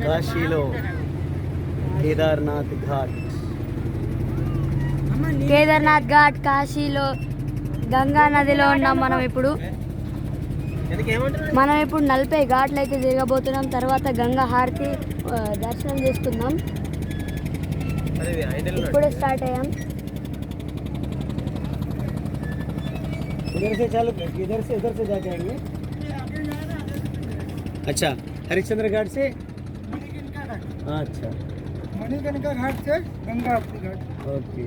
కాశీలో కేదార్నాథ్ ఘాట్. కేదార్నాథ్ ఘాట్ కాశీలో గంగా నదిలో ఉన్నాం మనం ఇప్పుడు. 40 ఘాట్లు అయితే తిరగబోతున్నాం. తర్వాత గంగా హారతి దర్శనం చేసుకుందాం. ఇప్పుడే స్టార్ట్ అయ్యాం. इधर से चलो, इधर से जाके आएंगे. अच्छा, हरिश्चंद्र घाट से. अच्छा, मणिकर्णिका घाट से गंगा आरती घाट. ओके.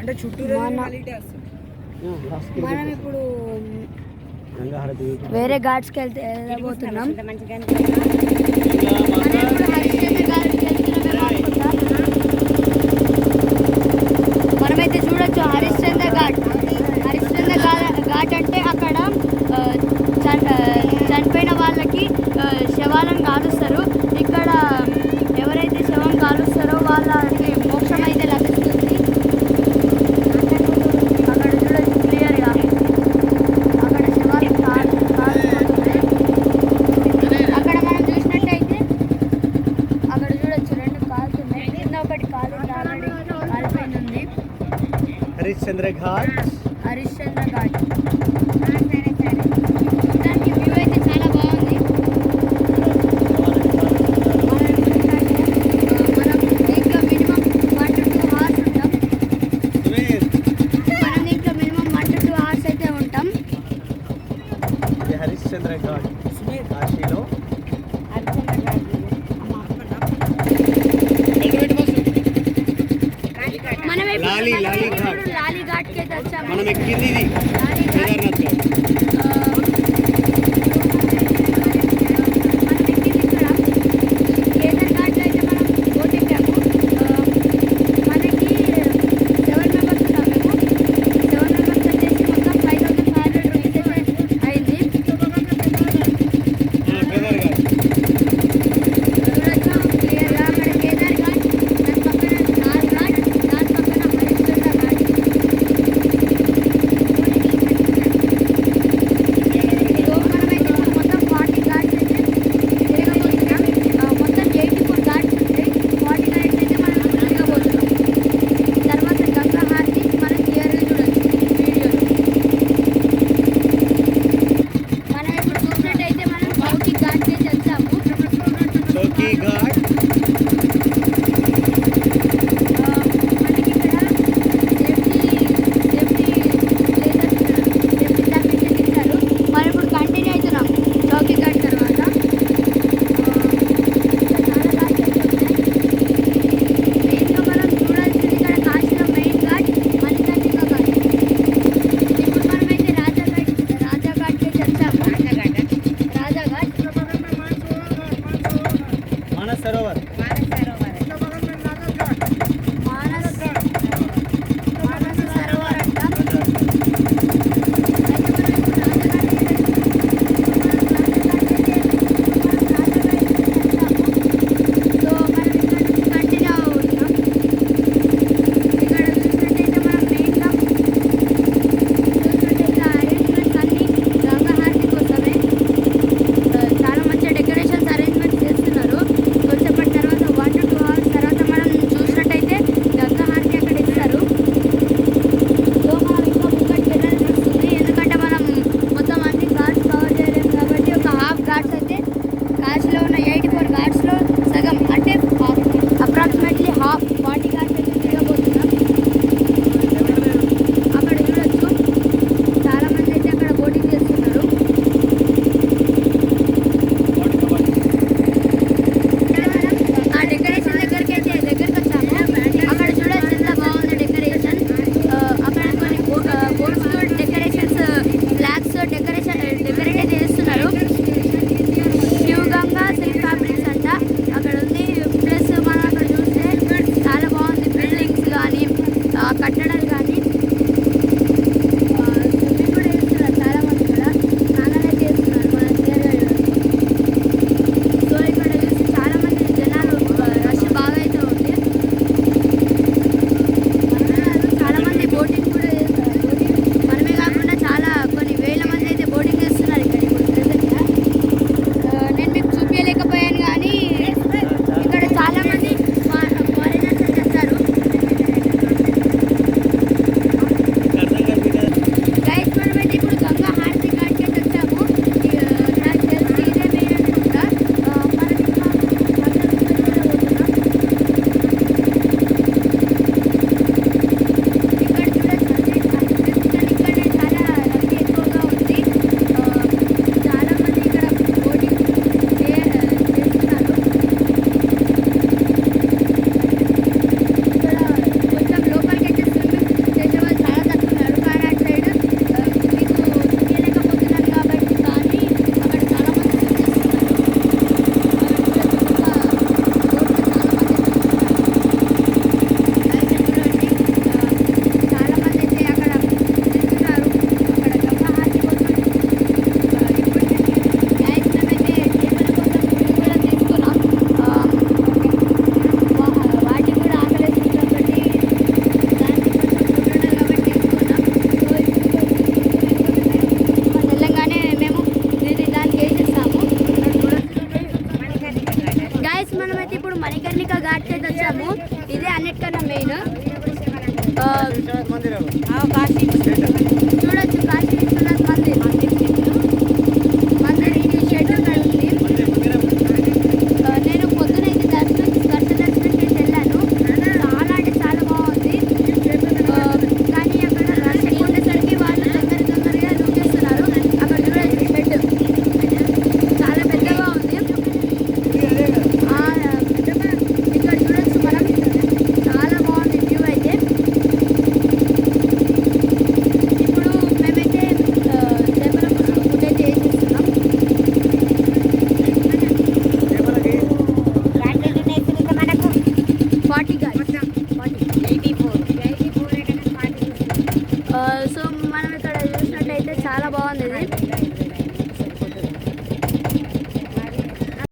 అంటే చుట్టూరు మనం ఇప్పుడు గంగా హారతి వేరే ఘాట్స్కి వెళ్ళబోతున్నాం. మనమైతే చూడొచ్చు హరిశ్చంద్ర ఘాట్. హరిశ్చంద్ర ఘాట్ అంటే అక్కడ చనిపోయిన వాళ్ళకి శవాలను కాలుస్తారు. ఇక్కడ ఎవరైతే శవం కాలుస్తారో వాళ్ళకి మోక్షం అయితే లభిస్తుంది. అక్కడ చూడొచ్చు క్లియర్గా, అక్కడ శవాలు కాలుతున్నాయి. అక్కడ మనం చూసినట్టయితే అక్కడ చూడొచ్చు 2 కాలుతున్నాయి. కింద ఒకటి కాలు ఆల్రెడీ కాలిపోయింది. హరిశ్చంద్ర ఘాట్. హరిశ్చంద్ర ఘాట్ దానికి వ్యూ అయితే చాలా బాగుంది. మనం దీంట్లో మినిమం 1 to 2 hours ఉంటాం. మనం దీంట్లో మినిమం 1 to 2 hours అయితే ఉంటాం. హరిశ్చంద్ర ఘాట్ కాశీలో. లాలీ ఘాట్కి అయితే వచ్చాము. మనం ఎక్కింది ఇది కేదార్నాథ్ ఘాట్. చూడొచ్చు కాశీ విశ్వనాథ్ మందిర్ మందిర్ షెడ్ ఇక్కడ ఉంది. నేను పొద్దునైతే దర్శనానికి వెళ్ళాను. చాలా అంటే చాలా బాగుంది. కానీ అక్కడ రష్ ఎక్కువ ఉండేసరికి వాళ్ళు తొందరగా లూజ్ చేస్తున్నారు. అక్కడ చూడొచ్చు షెడ్ చాలా పెద్దగా ఉంది. ఇక్కడ చూడొచ్చు మనం చాలా బాగుంది వ్యూ అయితే. ఇప్పుడు మేమైతే చేపల పులుసు ఫుడ్ అయితే వేసేస్తున్నాం. సో మనం ఇక్కడ చూసినట్టయితే చాలా బాగుంది ఇది.